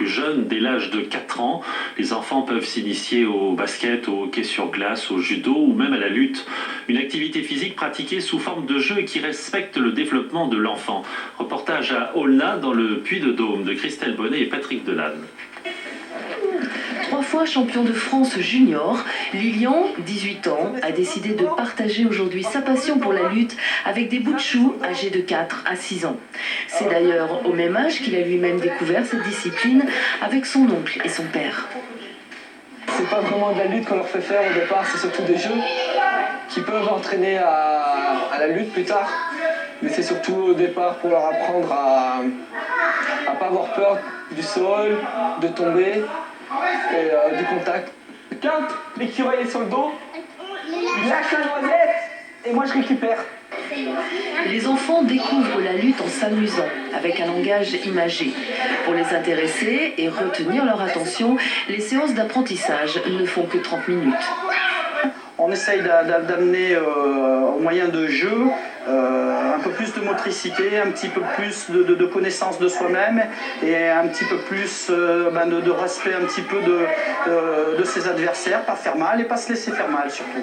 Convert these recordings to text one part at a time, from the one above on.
plus jeunes, dès l'âge de 4 ans. Les enfants peuvent s'initier au basket, au hockey sur glace, au judo ou même à la lutte. Une activité physique pratiquée sous forme de jeu et qui respecte le développement de l'enfant. Reportage à Aulnat dans le Puy-de-Dôme de Christelle Bonnet et Patrick Delanne. 3 fois champion de France junior, Lilian, 18 ans, a décidé de partager aujourd'hui sa passion pour la lutte avec des bouts de choux âgés de 4 à 6 ans. C'est d'ailleurs au même âge qu'il a lui-même découvert cette discipline avec son oncle et son père. C'est pas vraiment de la lutte qu'on leur fait faire au départ, c'est surtout des jeux qui peuvent entraîner à la lutte plus tard. Mais c'est surtout au départ pour leur apprendre à pas avoir peur du sol, de tomber et du contact. Quand l'écureuil est sur le dos, il lâche la noisette et moi je récupère. Les enfants découvrent la lutte en s'amusant, avec un langage imagé. Pour les intéresser et retenir leur attention, les séances d'apprentissage ne font que 30 minutes. On essaye d'amener au moyen de jeu un peu plus de motricité, un petit peu plus de connaissance de soi-même et un petit peu plus de respect un petit peu de ses adversaires, pas faire mal et pas se laisser faire mal surtout.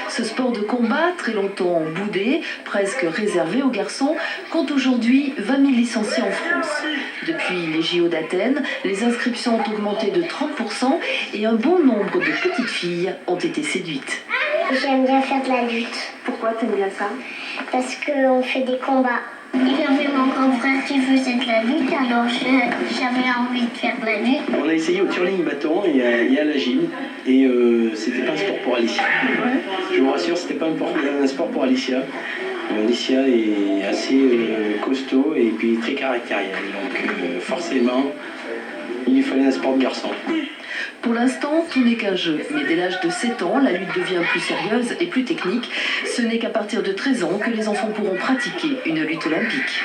Ce sport de combat, très longtemps boudé, presque réservé aux garçons, compte aujourd'hui 20 000 licenciés en France. Depuis les JO d'Athènes, les inscriptions ont augmenté de 30% et un bon nombre de petites filles ont été séduites. J'aime bien faire de la lutte. Pourquoi t'aimes bien ça? Parce qu'on fait des combats. Il y avait mon grand frère qui faisait de la lutte, alors j'avais envie de faire de la lutte. On a essayé au curling bâton et à la gym, et c'était pas un sport pour Alicia. Je vous rassure, c'était pas un sport pour Alicia. Alicia est assez costaud et puis très caractérielle, donc forcément, il lui fallait un sport de garçon. Pour l'instant, tout n'est qu'un jeu, mais dès l'âge de 7 ans, la lutte devient plus sérieuse et plus technique. Ce n'est qu'à partir de 13 ans que les enfants pourront pratiquer une lutte olympique.